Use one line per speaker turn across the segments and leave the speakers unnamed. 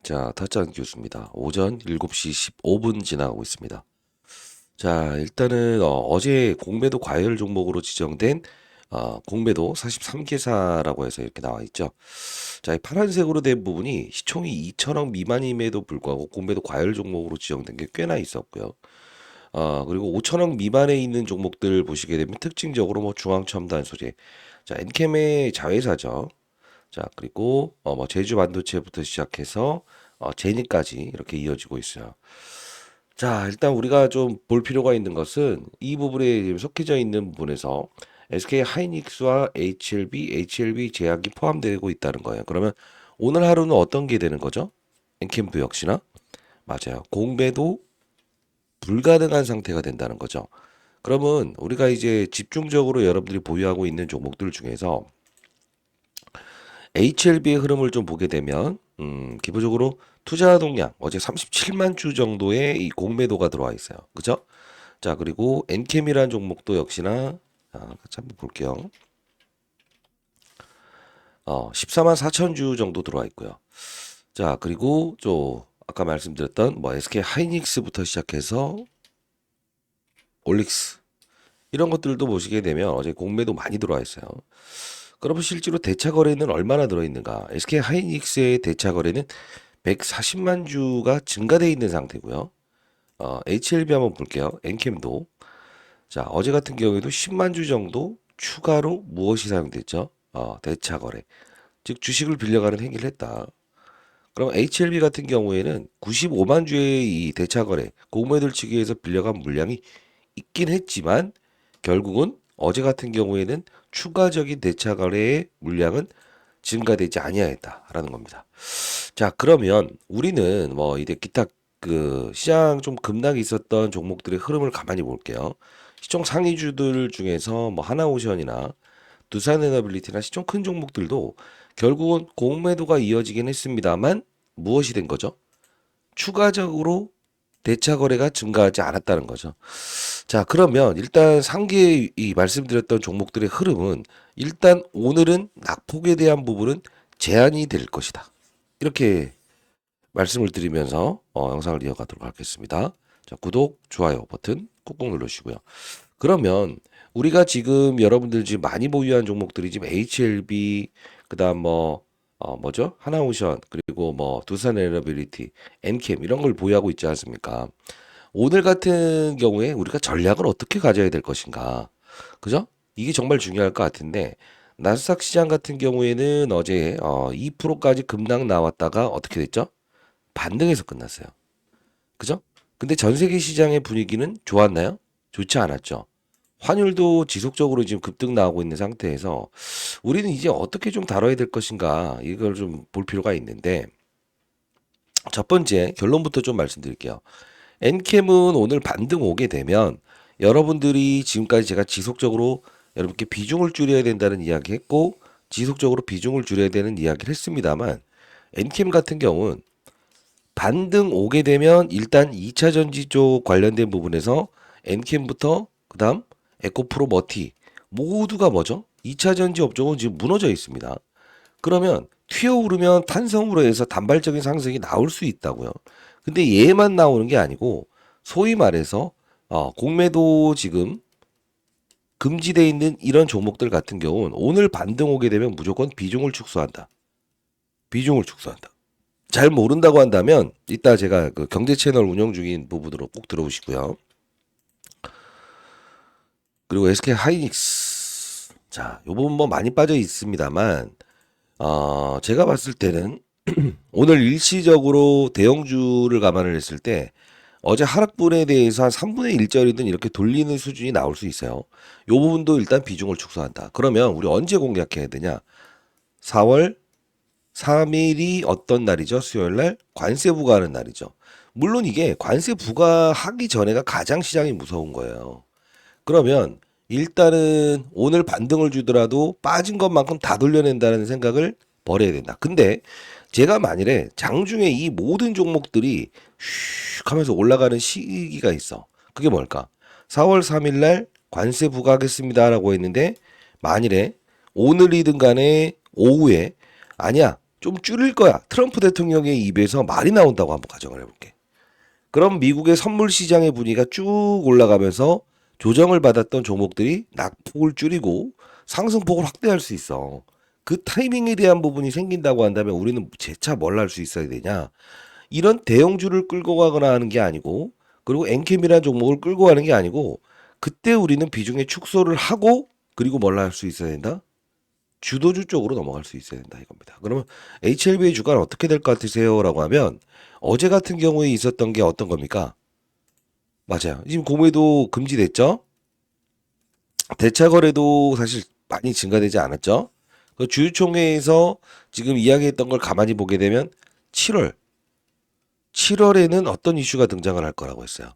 자, 타짜는 교수입니다. 오전 7시 15분 지나가고 있습니다. 자, 일단은 제 공매도 과열 종목으로 지정된 공매도 43개사라고 해서 이렇게 나와 있죠. 자, 이 파란색으로 된 부분이 시총이 2천억 미만임에도 불구하고 공매도 과열 종목으로 지정된 게 꽤나 있었고요. 그리고 5천억 미만에 있는 종목들 보시게 되면 특징적으로 뭐 중앙첨단 소재, 자, 엔캠의 자회사죠. 자, 그리고 뭐 제주 반도체부터 시작해서 제니까지 이렇게 이어지고 있어요. 자, 일단 우리가 좀 볼 필요가 있는 것은 이 부분에 지금 속해져 있는 부분에서 SK 하이닉스와 HLB 제약이 포함되고 있다는 거예요. 그러면 오늘 하루는 어떤 게 되는 거죠? 엔캠도 역시나 맞아요. 공배도 불가능한 상태가 된다는 거죠. 그러면 우리가 이제 집중적으로 여러분들이 보유하고 있는 종목들 중에서 HLB의 흐름을 좀 보게 되면 기본적으로 투자 동량 어제 37만 주 정도의 이 공매도가 들어와 있어요. 그죠? 자, 그리고 엔캠이라는 종목도 역시나 같이 한번 볼게요. 14만 4천 주 정도 들어와 있고요. 자, 그리고 또 아까 말씀드렸던 뭐 SK 하이닉스부터 시작해서 올릭스 이런 것들도 보시게 되면 어제 공매도 많이 들어와 있어요. 그러면 실제로 대차 거래는 얼마나 들어있는가? SK 하이닉스의 대차 거래는 140만 주가 증가되어 있는 상태고요. HLB 한번 볼게요. 엔캠도. 자, 어제 같은 경우에도 10만 주 정도 추가로 무엇이 사용됐죠? 대차 거래. 즉 주식을 빌려가는 행위를 했다. 그럼 HLB 같은 경우에는 95만 주의 이 대차 거래, 공매도를 치기 위해서 빌려간 물량이 있긴 했지만 결국은 어제 같은 경우에는 추가적인 대차 거래의 물량은 증가되지 아니하였다라는 겁니다. 자, 그러면 우리는 뭐 이제 기타 그 시장 좀 급락이 있었던 종목들의 흐름을 가만히 볼게요. 시총 상위주들 중에서 뭐 하나오션이나 두산에너빌리티나 시총 큰 종목들도 결국은 공매도가 이어지긴 했습니다만 무엇이 된 거죠? 추가적으로 대차 거래가 증가하지 않았다는 거죠. 자, 그러면 일단 상기에 이 말씀드렸던 종목들의 흐름은 일단 오늘은 낙폭에 대한 부분은 제한이 될 것이다. 이렇게 말씀을 드리면서 영상을 이어가도록 하겠습니다. 자, 구독, 좋아요 버튼 꾹꾹 눌러주시고요. 그러면 우리가 지금 여러분들 지금 많이 보유한 종목들이 지금 HLB, 그다음 뭐 뭐죠? 하나오션, 그리고 뭐 두산에너빌리티, 엔캠 이런 걸 보유하고 있지 않습니까? 오늘 같은 경우에 우리가 전략을 어떻게 가져야 될 것인가? 그죠? 이게 정말 중요할 것 같은데 나스닥 시장 같은 경우에는 어제 2%까지 급락 나왔다가 어떻게 됐죠? 반등해서 끝났어요. 그죠? 근데 전 세계 시장의 분위기는 좋았나요? 좋지 않았죠. 환율도 지속적으로 지금 급등 나오고 있는 상태에서 우리는 이제 어떻게 좀 다뤄야 될 것인가 이걸 좀 볼 필요가 있는데 첫 번째 결론부터 좀 말씀드릴게요. 엔캠은 오늘 반등 오게 되면 여러분들이 지금까지 제가 지속적으로 여러분께 비중을 줄여야 된다는 이야기 했고 지속적으로 비중을 줄여야 되는 이야기를 했습니다만 엔캠 같은 경우는 반등 오게 되면 일단 2차 전지 쪽 관련된 부분에서 엔캠부터 그다음 에코프로 머티 모두가 뭐죠? 2차 전지 업종은 지금 무너져 있습니다. 그러면 튀어오르면 탄성으로 해서 단발적인 상승이 나올 수 있다고요. 근데 얘만 나오는 게 아니고 소위 말해서 공매도 지금 금지되어 있는 이런 종목들 같은 경우는 오늘 반등 오게 되면 무조건 비중을 축소한다. 비중을 축소한다. 잘 모른다고 한다면 이따 제가 그 경제 채널 운영 중인 부분으로 꼭 들어오시고요. 그리고 SK 하이닉스. 자, 요 부분 뭐 많이 빠져 있습니다만 제가 봤을 때는 오늘 일시적으로 대형주를 감안을 했을 때 어제 하락분에 대해서 한 3분의 1짜리든 이렇게 돌리는 수준이 나올 수 있어요. 요 부분도 일단 비중을 축소한다. 그러면 우리 언제 공략해야 되냐? 4월 3일이 어떤 날이죠? 수요일 날 관세 부과하는 날이죠. 물론 이게 관세 부과하기 전에가 가장 시장이 무서운 거예요. 그러면 일단은 오늘 반등을 주더라도 빠진 것만큼 다 돌려낸다는 생각을 버려야 된다. 근데 제가 만일에 장중에 이 모든 종목들이 슉 하면서 올라가는 시기가 있어. 그게 뭘까? 4월 3일 날 관세 부과하겠습니다라고 했는데 만일에 오늘이든 간에 오후에 아니야. 좀 줄일 거야. 트럼프 대통령의 입에서 말이 나온다고 한번 가정을 해볼게. 그럼 미국의 선물 시장의 분위기가 쭉 올라가면서 조정을 받았던 종목들이 낙폭을 줄이고 상승폭을 확대할 수 있어. 그 타이밍에 대한 부분이 생긴다고 한다면 우리는 재차 뭘 할 수 있어야 되냐? 이런 대형주를 끌고 가거나 하는 게 아니고, 그리고 엔캠이라는 종목을 끌고 가는 게 아니고, 그때 우리는 비중의 축소를 하고, 그리고 뭘 할 수 있어야 된다? 주도주 쪽으로 넘어갈 수 있어야 된다 이겁니다. 그러면 HLB의 주가는 어떻게 될 것 같으세요? 라고 하면 어제 같은 경우에 있었던 게 어떤 겁니까? 맞아요. 지금 공매도 금지됐죠? 대차 거래도 사실 많이 증가되지 않았죠? 그 주주총회에서 지금 이야기했던 걸 가만히 보게 되면 7월, 7월에는 어떤 이슈가 등장을 할 거라고 했어요.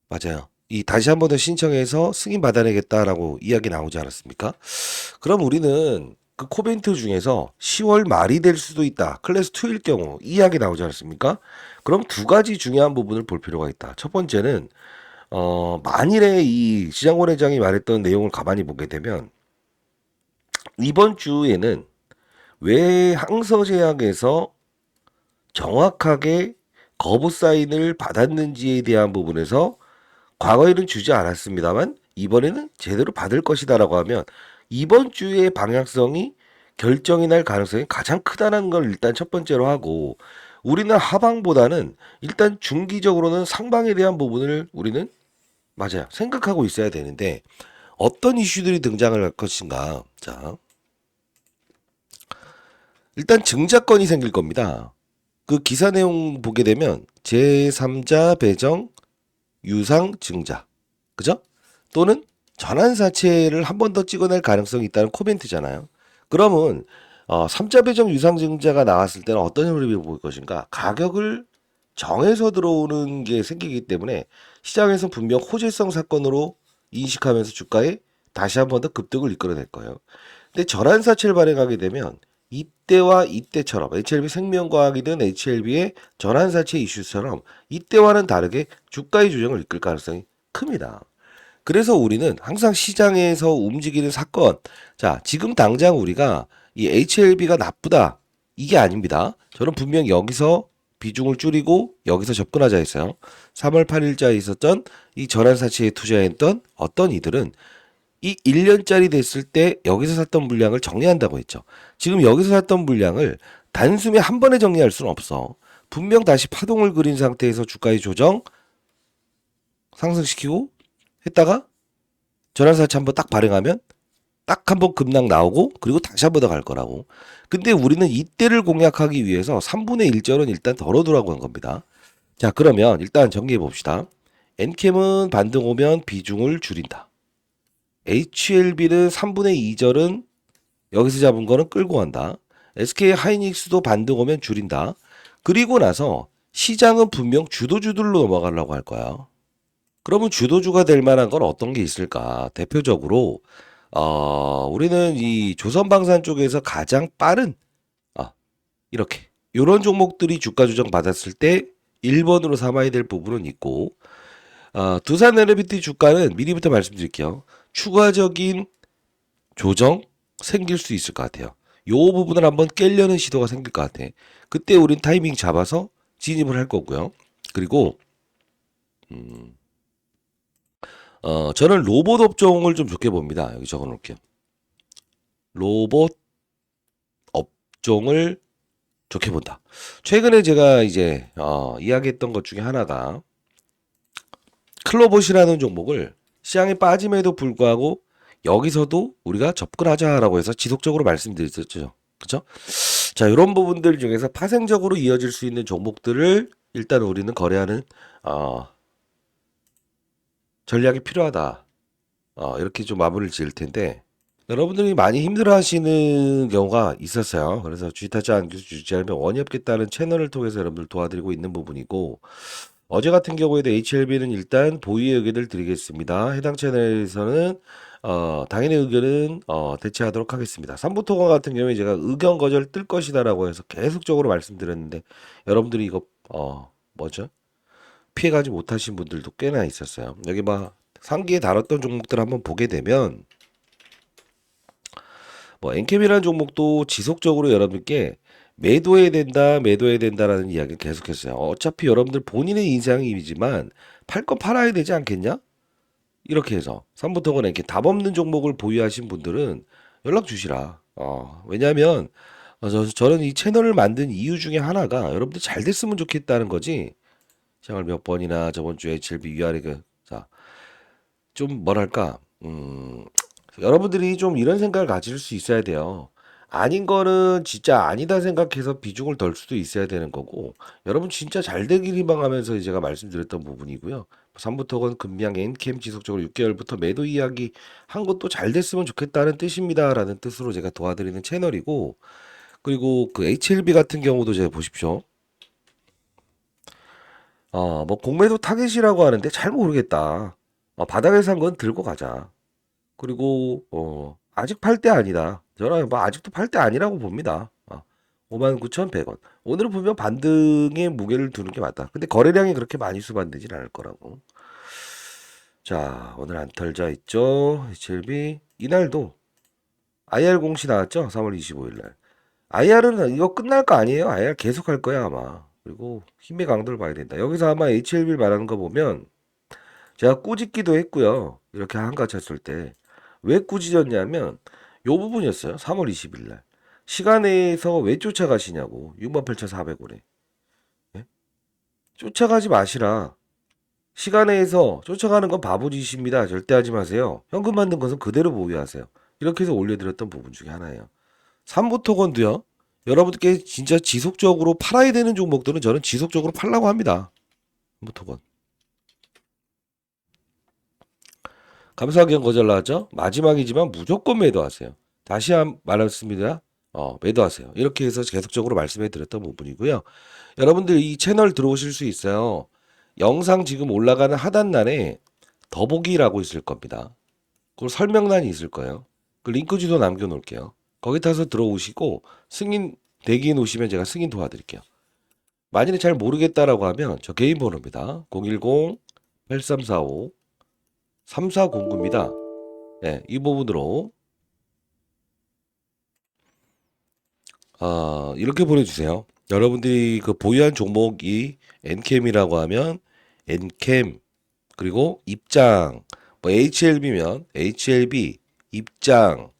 맞아요. 이 다시 한 번 더 신청해서 승인 받아내겠다라고 이야기 나오지 않았습니까? 그럼 우리는 그 코멘트 중에서 10월 말이 될 수도 있다. 클래스 2일 경우 이 이야기 나오지 않았습니까? 그럼 두 가지 중요한 부분을 볼 필요가 있다. 첫 번째는 만일에 이 시장원회장이 말했던 내용을 가만히 보게 되면 이번 주에는 왜 항서제약에서 정확하게 거부 사인을 받았는지에 대한 부분에서 과거에는 주지 않았습니다만 이번에는 제대로 받을 것이다라고 하면 이번 주의 방향성이 결정이 날 가능성이 가장 크다는 걸 일단 첫 번째로 하고 우리는 하방보다는 일단 중기적으로는 상방에 대한 부분을 우리는 맞아요. 생각하고 있어야 되는데 어떤 이슈들이 등장을 할 것인가. 자, 일단 증자건이 생길 겁니다. 그 기사 내용 보게 되면 제3자 배정 유상 증자. 그죠? 또는 전환사채를 한 번 더 찍어낼 가능성이 있다는 코멘트잖아요. 그러면 3자 배정 유상 증자가 나왔을 때는 어떤 흐름이 보일 것인가? 가격을 정해서 들어오는 게 생기기 때문에 시장에서 분명 호재성 사건으로 인식하면서 주가에 다시 한 번 더 급등을 이끌어낼 거예요. 근데 전환사채를 발행하게 되면 이때와 이때처럼 HLB 생명과학이든 HLB의 전환사채 이슈처럼 이때와는 다르게 주가의 조정을 이끌 가능성이 큽니다. 그래서 우리는 항상 시장에서 움직이는 사건, 자, 지금 당장 우리가 이 HLB가 나쁘다. 이게 아닙니다. 저는 분명 여기서 비중을 줄이고 여기서 접근하자 했어요. 3월 8일자에 있었던 이 전환사채에 투자했던 어떤 이들은 이 1년짜리 됐을 때 여기서 샀던 물량을 정리한다고 했죠. 지금 여기서 샀던 물량을 단숨에 한 번에 정리할 수는 없어. 분명 다시 파동을 그린 상태에서 주가의 조정 상승시키고 했다가 전환사채 한번 딱 발행하면 딱 한 번 급락 나오고 그리고 다시 한 번 더 갈 거라고. 근데 우리는 이때를 공략하기 위해서 3분의 1절은 일단 덜어두라고 한 겁니다. 자, 그러면 일단 정리해 봅시다. 엔캠은 반등 오면 비중을 줄인다. HLB는 3분의 2절은 여기서 잡은 거는 끌고 간다. SK 하이닉스도 반등 오면 줄인다. 그리고 나서 시장은 분명 주도주들로 넘어가려고 할 거야. 그러면 주도주가 될 만한 건 어떤 게 있을까? 대표적으로 우리는 이 조선방산 쪽에서 가장 빠른 이렇게 이런 종목들이 주가 조정 받았을 때 1번으로 삼아야 될 부분은 있고 두산 에너비티 주가는 미리부터 말씀드릴게요. 추가적인 조정 생길 수 있을 것 같아요. 요 부분을 한번 깨려는 시도가 생길 것 같아. 그때 우린 타이밍 잡아서 진입을 할 거고요. 그리고 저는 로봇 업종을 좀 좋게 봅니다. 여기 적어 놓을게요. 로봇 업종을 좋게 본다. 최근에 제가 이제 이야기했던 것 중에 하나가 클로봇이라는 종목을 시장에 빠짐에도 불구하고 여기서도 우리가 접근하자라고 해서 지속적으로 말씀드렸었죠. 그렇죠? 자, 이런 부분들 중에서 파생적으로 이어질 수 있는 종목들을 일단 우리는 거래하는 전략이 필요하다. 이렇게 좀 마무리를 지을 텐데 여러분들이 많이 힘들어하시는 경우가 있었어요. 그래서 주식타짜 안교수 주지하면 원이 없겠다는 채널을 통해서 여러분들 도와드리고 있는 부분이고 어제 같은 경우에도 HLB는 일단 보유의 의견을 드리겠습니다. 해당 채널에서는 당연히 의견은 대체하도록 하겠습니다. 삼부토건 같은 경우에 제가 의견 거절 뜰 것이다라고 해서 계속적으로 말씀드렸는데 여러분들이 이거 뭐죠? 피해가지 못하신 분들도 꽤나 있었어요. 여기 막 상기에 다뤘던 종목들 한번 보게 되면 뭐 엔캠이라는 종목도 지속적으로 여러분께 매도해야 된다, 매도해야 된다라는 이야기를 계속했어요. 어차피 여러분들 본인의 인상이지만 팔 거 팔아야 되지 않겠냐? 이렇게 해서 삼부토건 이렇게 답 없는 종목을 보유하신 분들은 연락 주시라. 왜냐하면 저는 이 채널을 만든 이유 중에 하나가 여러분들 잘 됐으면 좋겠다는 거지. 생활 몇 번이나 저번 주에 HLB 위아래 자, 좀 뭐랄까, 여러분들이 좀 이런 생각을 가질 수 있어야 돼요. 아닌 거는 진짜 아니다 생각해서 비중을 덜 수도 있어야 되는 거고, 여러분 진짜 잘 되길 희망하면서 제가 말씀드렸던 부분이고요. 3부터건 금양 엔캠 지속적으로 6개월부터 매도 이야기 한 것도 잘 됐으면 좋겠다는 뜻입니다라는 뜻으로 제가 도와드리는 채널이고, 그리고 그 HLB 같은 경우도 제가 보십시오. 뭐 공매도 타겟이라고 하는데 잘 모르겠다. 바닥에서 한 건 들고 가자. 그리고 아직 팔 때 아니다. 저는 뭐 아직도 팔 때 아니라고 봅니다. 59,100원. 오늘은 보면 반등의 무게를 두는 게 맞다. 근데 거래량이 그렇게 많이 수반되진 않을 거라고. 자, 오늘 안 털자 있죠. HLB 이날도 IR 공시 나왔죠. 3월 25일 날. IR은 이거 끝날 거 아니에요. IR 계속 할 거야 아마. 그리고 힘의 강도를 봐야 된다. 여기서 아마 HLB 말하는 거 보면 제가 꾸짖기도 했고요. 이렇게 한가 쳤을 때. 왜 꾸짖었냐면 요 부분이었어요. 3월 20일 날. 시간에서 왜 쫓아가시냐고. 68,400원에. 예? 쫓아가지 마시라. 시간에서 쫓아가는 건 바보짓입니다. 절대 하지 마세요. 현금 받는 것은 그대로 보유하세요. 이렇게 해서 올려드렸던 부분 중에 하나예요. 삼부토건도요. 여러분들께 진짜 지속적으로 팔아야 되는 종목들은 저는 지속적으로 팔라고 합니다. 삼부토건. 감사하게 거절 나왔죠? 마지막이지만 무조건 매도하세요. 다시 한 말했습니다. 매도하세요. 이렇게 해서 계속적으로 말씀해 드렸던 부분이고요. 여러분들 이 채널 들어오실 수 있어요. 영상 지금 올라가는 하단란에 더보기라고 있을 겁니다. 그리고 설명란이 있을 거예요. 그 링크 주소 남겨놓을게요. 거기 타서 들어오시고 승인 대기해 놓으시면 제가 승인 도와드릴게요. 만약에 잘 모르겠다라고 하면 저 개인 번호입니다. 010-8345 3409입니다. 네, 이 부분으로 이렇게 보내주세요. 여러분들이 그 보유한 종목이 엔캠이라고 하면 엔캠 그리고 입장 뭐 HLB면 HLB 입장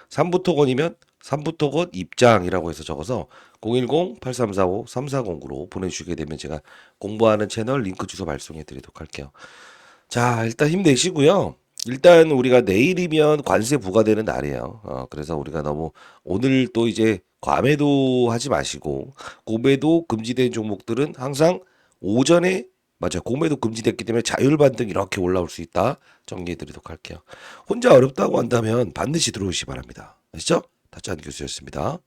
삼부토건이면 삼부토건 입장이라고 해서 적어서 010-8345-3409로 보내주시게 되면 제가 공부하는 채널 링크 주소 발송해 드리도록 할게요. 자, 일단 힘내시고요. 일단 우리가 내일이면 관세 부과되는 날이에요. 그래서 우리가 너무 오늘 또 이제 과매도 하지 마시고 고매도 금지된 종목들은 항상 오전에 맞아요. 공매도 금지됐기 때문에 자율 반등 이렇게 올라올 수 있다. 정리해 드리도록 할게요. 혼자 어렵다고 한다면 반드시 들어오시기 바랍니다. 아시죠? 다짜한 교수였습니다.